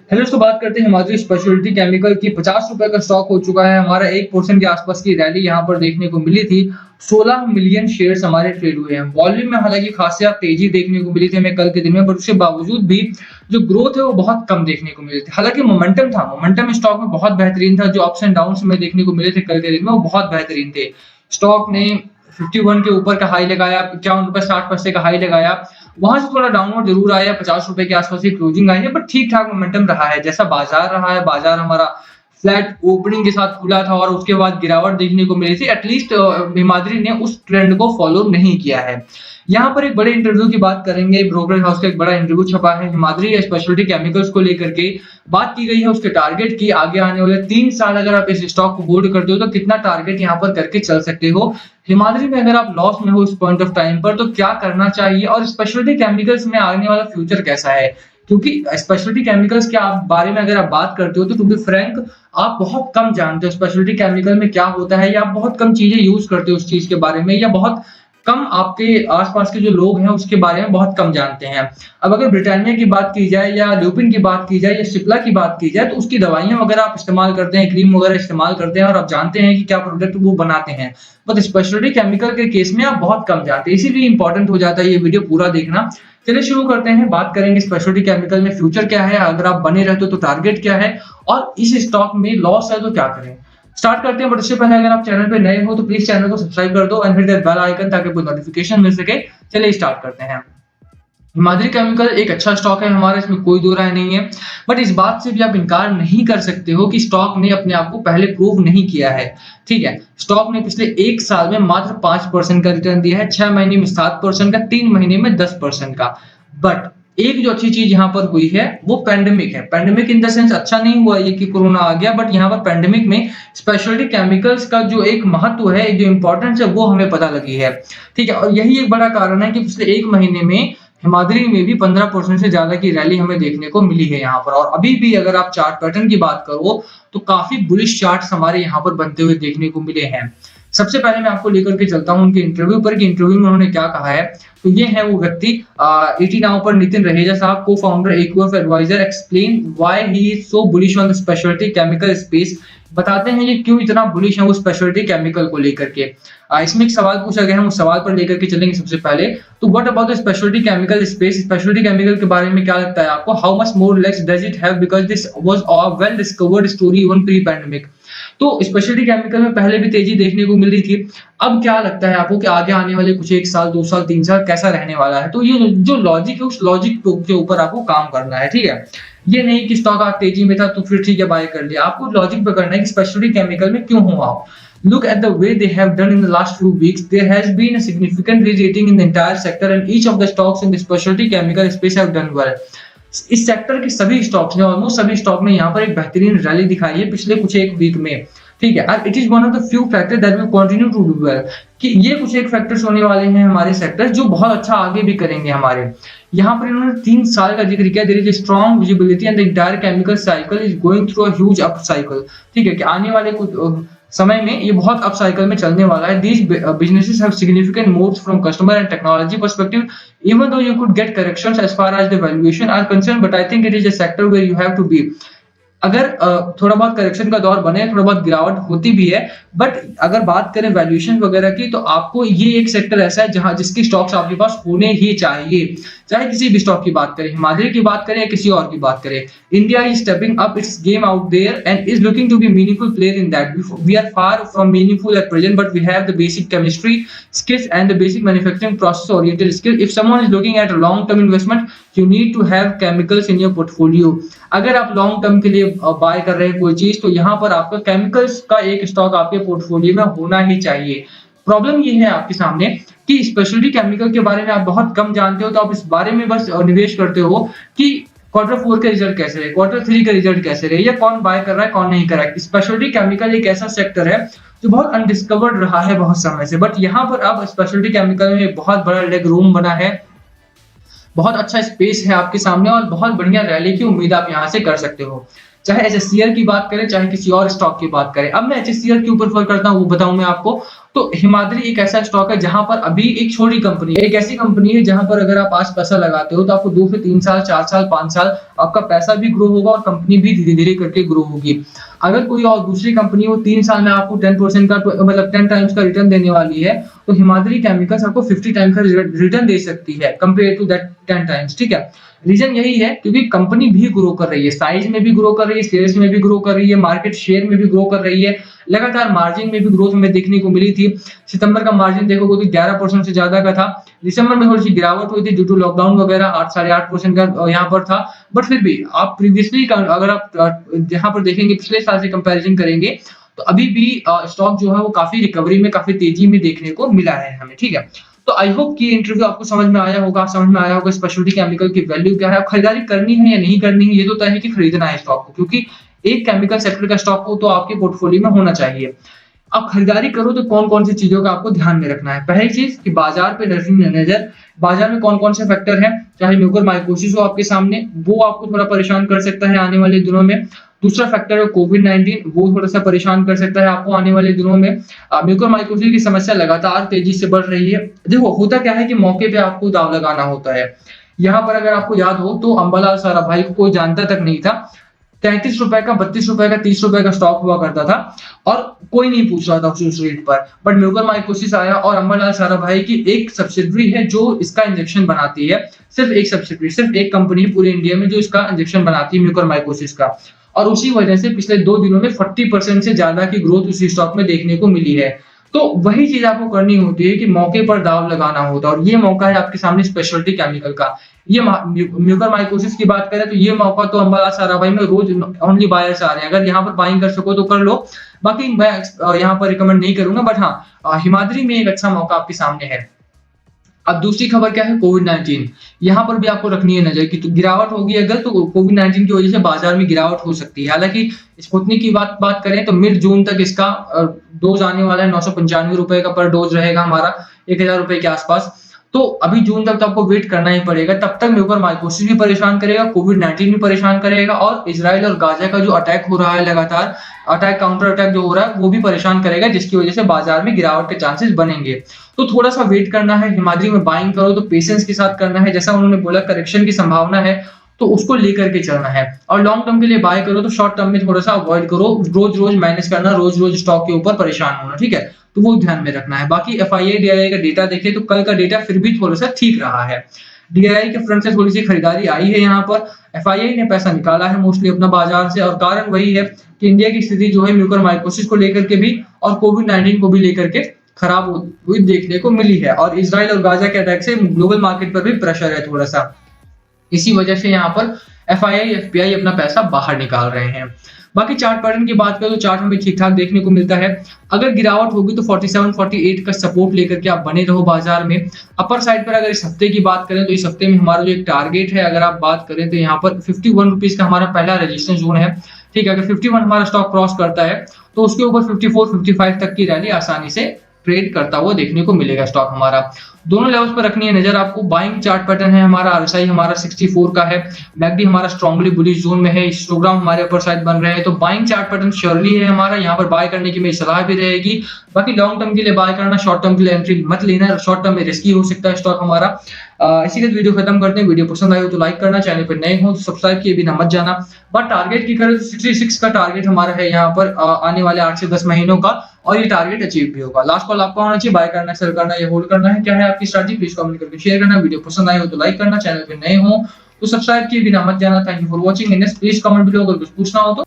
Hello, तो बात करते हैं हिमाद्री स्पेशलिटी केमिकल की। ₹50 का स्टॉक हो चुका है हमारा। 1% के आसपास की रैली यहाँ पर देखने को मिली थी। 16 मिलियन शेयर्स हमारे ट्रेड हुए हैं। वॉल्यूम में हालांकि खासी तेजी देखने को मिली थी हमें कल के दिन में, पर उसके बावजूद भी जो ग्रोथ है वो बहुत कम देखने को मिली थी। हालांकि मोमेंटम स्टॉक में बहुत बेहतरीन था। जो अप्स एंड डाउन में देखने को मिले थे कल के दिन में वो बहुत बेहतरीन थे। स्टॉक ने 51 के ऊपर का हाई लगाया, ₹51.60 का हाई लगाया। वहां से थोड़ा डाउनवर्ड जरूर आया, ₹50 के आसपास की क्लोजिंग आई है, बट ठीक ठाक मोमेंटम रहा है। जैसा बाजार रहा है, बाजार हमारा फ्लैट ओपनिंग के साथ खुला था और उसके बाद गिरावट देखने को मिली थी। एटलीस्ट हिमाद्री ने उस ट्रेंड को फॉलो नहीं किया है। यहाँ पर एक बड़े इंटरव्यू की बात करेंगे। ब्रोकरेज हाउस का एक बड़ा इंटरव्यू छपा है हिमाद्री स्पेशलिटी केमिकल्स को लेकर के। बात की गई है उसके टारगेट की। आगे आने वाले 3 साल अगर आप इस स्टॉक को होल्ड करते हो तो कितना टारगेट यहाँ पर करके चल सकते हो। हिमाद्री में अगर आप लॉस में हो इस पॉइंट ऑफ टाइम पर तो क्या करना चाहिए, और स्पेशलिटी केमिकल्स में आने वाला फ्यूचर कैसा है। क्योंकि स्पेशलिटी केमिकल्स के आप बारे में अगर आप बात करते हो तो टू बी फ्रैंक आप बहुत कम जानते हो स्पेशलिटी केमिकल में क्या होता है, या आप बहुत कम चीजें यूज करते हो उस चीज के बारे में, या बहुत कम आपके आसपास के जो लोग हैं उसके बारे में बहुत कम जानते हैं। अब अगर ब्रिटानिया की बात की जाए या ल्यूपिन की बात की जाए या सिप्ला की बात की जाए तो उसकी दवाइयां वगैरह आप इस्तेमाल करते हैं, क्रीम वगैरह इस्तेमाल करते हैं और आप जानते हैं कि क्या प्रोडक्ट वो बनाते हैं। बट स्पेशलिटी केमिकल के केस में आप बहुत कम जानते हैं, इसीलिए इंपॉर्टेंट हो जाता है ये वीडियो पूरा देखना। चलिए शुरू करते हैं। बात करेंगे स्पेशलिटी केमिकल में फ्यूचर क्या है, अगर आप बने रहते हो तो टारगेट क्या है, और इस स्टॉक में लॉस है तो क्या करें। स्टार्ट करते हैं, बट उससे पहले अगर आप चैनल पे नए हो तो प्लीज चैनल को सब्सक्राइब कर दो and hit that bell icon ताकि आपको नोटिफिकेशन मिल सके। चलिए स्टार्ट करते हैं। हिमाद्री केमिकल एक अच्छा स्टॉक है हमारा, इसमें कोई दो राय नहीं है। बट इस बात से भी आप इनकार नहीं कर सकते हो कि स्टॉक ने अपने आप को पहले प्रूव नहीं किया है। ठीक है, स्टॉक ने पिछले 1 साल में मात्र 5% का रिटर्न दिया है, 6 महीने में 7% का, 3 महीने में 10% का। बट एक जो अच्छी चीज यहाँ पर हुई है वो पेंडेमिक है। पेंडेमिक इन द सेंस अच्छा नहीं हुआ ये कि कोरोना आ गया, बट यहाँ पर पेंडेमिक में स्पेशलिटी केमिकल्स का जो एक महत्व है, जो इंपॉर्टेंस है, वो हमें पता लगी है। ठीक है, और यही एक बड़ा कारण है कि पिछले 1 महीने में हिमाद्री में भी 15% से ज्यादा की रैली हमें देखने को मिली है यहाँ पर। और अभी भी अगर आप चार्ट पैटर्न की बात करो तो काफी बुलिश चार्ट्स हमारे यहाँ पर बनते हुए देखने को मिले हैं। सबसे पहले मैं आपको लेकर के चलता हूँ उनके इंटरव्यू पर कि इंटरव्यू में उन्होंने क्या कहा है। तो ये है वो व्यक्ति, ईटी नाउ पर नितिन रहेजा साहब, cofounder AQF advisor, explain why he is so bullish on the speciality chemical space. बताते हैं ये क्यों इतना बुलिश है वो स्पेशलिटी केमिकल को लेकर के। इसमें एक सवाल पूछा गया है, उस सवाल पर लेकर के चलेंगे सबसे पहले। तो what about the speciality chemical space, speciality chemical के बारे में क्या लगता है आपको। How much more legs does it have because this was a well discovered story even pre pandemic. तो स्पेशलिटी केमिकल में पहले भी तेजी देखने को मिल रही थी। अब क्या लगता है आपको कि आगे आने वाले कुछ 1 साल 2 साल 3 साल कैसा रहने वाला है। तो ये जो लॉजिक है उस लॉजिक के ऊपर आपको काम करना है। ठीक है, ये नहीं कि स्टॉक आज तेजी में था तो फिर ठीक है बाय कर लिया। आपको लॉजिक पे करना है कि स्पेशलिटी केमिकल में क्यों हुआ। Look at the way they have done in the last few weeks. There has been a significant re-rating in the entire sector, and each of the stocks in the specialty chemical space have done well. इस sector के सभी stocks ने, almost सभी stock ने यहाँ पर एक बेहतरीन रैली दिखाई है पिछले कुछ एक वीक में। ठीक है, और it is one of the few factor that will continue to do well, कि ये कुछ एक फैक्टर्स होने वाले हैं हमारे सेक्टर जो बहुत अच्छा आगे भी करेंगे हमारे। यहाँ पर इन्होंने 3 साल का जिक्र किया। There is a strong visibility and the entire chemical cycle is going through a huge up cycle. ठीक है, कि आने वाले कुछ समय में ये बहुत अप साइकिल में चलने वाला है। These businesses have significant moats from customer and technology perspective, even though you could get corrections as far as the valuation are concerned, but I think it is a sector where you have to be. अगर थोड़ा बहुत correction का दौर बने, थोड़ा बहुत गिरावट होती भी है, बट अगर बात करें वैल्यूएशन वगैरह की तो आपको ये एक सेक्टर ऐसा है जहां जिसकी स्टॉक्स आपके पास होने ही चाहिए। चाहे किसी भी स्टॉक की बात करें, हिमाद्री की बात करें या किसी और की बात करें, India is stepping up its game out there and is looking to be meaningful player in that. We are far from meaningful at present, but we have the basic chemistry skills and the basic manufacturing process oriented skill. If someone is looking at a long term investment, you need to have chemicals in your portfolio. अगर आप long term के लिए bye कर रहे हैं कोई चीज तो यहाँ पर आपका केमिकल्स का एक स्टॉक आपके पोर्टफोलियो में होना ही चाहिए। प्रॉब्लम ये है आपके सामने कि स्पेशलिटी केमिकल के बारे में आप बहुत कम जानते हो, तो आप इस बारे में बस निवेश करते हो कि Q4 का रिजल्ट कैसे रहे, Q3 का रिजल्ट कैसे रहे, या कौन बाय कर रहा है कौन नहीं कर रहा है। स्पेशलिटी केमिकल एक ऐसा सेक्टर है जो बहुत अनडिस्कवर्ड रहा है बहुत समय से, बट यहाँ पर अब स्पेशलिटी केमिकल में बहुत बड़ा लेग रूम बना है, बहुत अच्छा स्पेस है आपके सामने और बहुत बढ़िया रैली की उम्मीद आप यहाँ से कर सकते हो। चाहे एचएससीएल की बात करें चाहे किसी और स्टॉक की बात करें। अब मैं एचएससीएल क्यों प्रेफर करता हूँ वो बताऊं मैं आपको। तो हिमाद्री एक ऐसा स्टॉक है जहां पर अभी एक छोटी कंपनी है, एक ऐसी कंपनी है जहां पर अगर आप आज पैसा लगाते हो तो आपको 2 से 3 साल, 4 साल, 5 साल आपका पैसा भी ग्रो होगा और कंपनी भी धीरे-धीरे करके ग्रो होगी। अगर कोई और दूसरी कंपनी वो 3 साल में आपको 10% का मतलब 10 टाइम्स का रिटर्न देने वाली है, तो हिमाद्री केमिकल्स आपको 50 टाइम्स का रिटर्न दे सकती है कंपेयर टू दैट 10 टाइम्स, ठीक है। रीजन यही है क्योंकि कंपनी भी ग्रो कर रही है, साइज में भी ग्रो कर रही है, सेल्स में भी ग्रो कर रही है, मार्केट शेयर में भी ग्रो कर रही है, लगातार मार्जिन में भी ग्रोथ हमें देखने को मिली थी। सितंबर का मार्जिन देखोगे तो 11% से ज्यादा का था। दिसंबर में थोड़ी सी गिरावट हुई थी ड्यू टू लॉकडाउन वगैरह, 8 साढ़े 8% का यहाँ पर था। बट फिर भी आप प्रीवियसली अगर आप यहाँ पर देखेंगे, पिछले साल से कंपैरिजन करेंगे, तो अभी भी स्टॉक जो है वो काफी रिकवरी में, काफी तेजी में देखने को मिला है हमें, ठीक है। तो आई होप कि इंटरव्यू आपको समझ में आया होगा स्पेशलिटी केमिकल की वैल्यू क्या है, खरीदारी करनी है या नहीं करनी है, ये तो तय है कि खरीदना है स्टॉक को, क्योंकि एक केमिकल सेक्टर का स्टॉक हो तो आपके पोर्टफोलियो में होना चाहिए। आप खरीदारी करो तो कौन-कौन सी चीजों का आपको ध्यान में रखना है। पहली चीज कि बाजार पे नजर, बाजार में कौन-कौन से फैक्टर हैं, चाहे म्यूकरमाइकोसिस हो आपके सामने, वो आपको थोड़ा परेशान कर सकता है आने वाले दिनों में। दूसरा फैक्टर है कोविड-19, वो थोड़ा-सा परेशान कर सकता है आपको आने वाले दिनों में। म्यूकरमाइकोसिस की समस्या लगातार तेजी से बढ़ रही है। देखो होता क्या है कि मौके पे आपको दांव लगाना होता है। यहाँ पर अगर आपको याद हो तो अंबालाल साराभाई को कोई जानता तक नहीं था। 33 रुपए का, 32 रुपए का, 30 रुपए का स्टॉक हुआ करता था और कोई नहीं पूछ रहा था उस रेट पर। बट म्यूकरमाइकोसिस आया और अंबालाल साराभाई की एक सब्सिडरी है जो इसका इंजेक्शन बनाती है, सिर्फ एक सब्सिडरी, सिर्फ एक कंपनी पूरे इंडिया में जो इसका इंजेक्शन बनाती है म्यूकरमाइकोसिस का। और उसी वजह से पिछले 2 दिनों में 40% से ज्यादा की ग्रोथ उसी स्टॉक में देखने को मिली है। तो वही चीज आपको करनी होती है कि मौके पर दाव लगाना होता है, और ये मौका है आपके सामने स्पेशलिटी केमिकल का। ये म्यूकरमाइकोसिस की बात करें तो ये मौका तो अंबालाल साराभाई में रोज ओनली बायर्स आ रहे हैं। अगर यहाँ पर बाइंग कर सको तो कर लो, बाकी मैं यहाँ पर रिकमेंड नहीं करूंगा। बट हाँ, हिमाद्री में एक अच्छा मौका आपके सामने है। अब दूसरी खबर क्या है, कोविड-19। यहाँ पर भी आपको रखनी है नजर कि तो गिरावट होगी अगर, तो कोविड-19 की वजह से बाजार में गिरावट हो सकती है। हालांकि स्पुतनिक की बात करें तो मिड जून तक इसका डोज आने वाला है, 995 रुपए का पर डोज रहेगा हमारा, 1000 रुपए के आसपास। तो अभी जून तक तो आपको वेट करना ही पड़ेगा। तब तक म्यूकरमाइकोसिस भी परेशान करेगा, कोविड-19 भी परेशान करेगा, और इजराइल और गाजा का जो अटैक हो रहा है लगातार, अटैक काउंटर अटैक जो हो रहा है वो भी परेशान करेगा, जिसकी वजह से बाजार में गिरावट के चांसेस बनेंगे। तो थोड़ा सा वेट करना है। हिमाद्री में बाइंग करो तो पेशेंस के साथ करना है, जैसा उन्होंने बोला करेक्शन की संभावना है तो उसको लेकर के चलना है। और लॉन्ग टर्म के लिए बाय करो तो शॉर्ट टर्म में थोड़ा सा अवॉइड करो, रोज मैनेज करना, रोज स्टॉक के ऊपर परेशान होना, ठीक है। तो वो ध्यान में रखना है। बाकी एफआईआई डीआईआई का डेटा देखें तो कल का डेटा फिर भी थोड़ा सा ठीक रहा है। डीआईआई के फ्रंट से थोड़ी सी खरीदारी आई है यहाँ पर, एफआईआई ने पैसा निकाला है मोस्टली अपना बाजार से, और कारण वही है कि इंडिया की स्थिति जो है म्यूकरमाइकोसिस को लेकर के भी और कोविड-19 को भी लेकर के खराब हुई देखने को मिली है, और इजराइल और गाजा के अटैक से ग्लोबल मार्केट पर भी प्रेशर है थोड़ा सा। इसी वजह से यहाँ पर एफआईआई एफपीआई अपना पैसा बाहर निकाल रहे हैं। बाकी चार्ट पैटर्न की बात करें तो चार्ट में ठीक ठाक देखने को मिलता है। अगर गिरावट होगी तो 47 48 का सपोर्ट लेकर के आप बने रहो बाजार में। अपर साइड पर अगर इस हफ्ते की बात करें तो इस हफ्ते में हमारा जो एक टारगेट है, अगर आप बात करें तो यहाँ पर 51 रुपीज का हमारा पहला रेजिस्टेंस जोन है, ठीक है। अगर 51 हमारा स्टॉक क्रॉस करता है तो उसके ऊपर 54 55 तक की रैली आसानी से ट्रेड करता हुआ देखने को मिलेगा स्टॉक हमारा। दोनों लेवल्स पर रखनी है नजर आपको। बाइंग चार्ट पैटर्न है हमारा, आरएसआई हमारा 64 का है, मैकडी हमारा स्ट्रांगली बुलिश जोन में है, हिस्टोग्राम हमारे अपर साइड बन रहे हैं। तो बाइंग चार्ट पैटर्न श्योरली है हमारा, यहाँ पर बाय करने की मेरी सलाह भी रहेगी। बाकी लॉन्ग टर्म के लिए बाय करना, शॉर्ट टर्म के लिए एंट्री मत लेना, शॉर्ट टर्म में रिस्की हो सकता है स्टॉक हमारा। इसी के वीडियो खत्म करते हैं। वीडियो पसंद आई हो तो लाइक करना, चैनल पर नए हो तो सब्सक्राइब किए बिना मत जाना। बट टारगेट की करें तो 66 का टारगेट हमारा है यहाँ पर आने वाले 8 से 10 महीनों का, और ये टारगेट अचीव भी होगा। लास्ट कॉल आपका होना चाहिए, बाय करना, सेल करना या होल्ड करना है, क्या है आपकी स्ट्रैटेजी, प्लीज कमेंट करके शेयर करना। वीडियो पसंद आए हो तो लाइक करना, चैनल पे नए हो तो सब्सक्राइब किए बिना मत जाना। Thank you for watching. Please comment below अगर कुछ पूछना हो तो।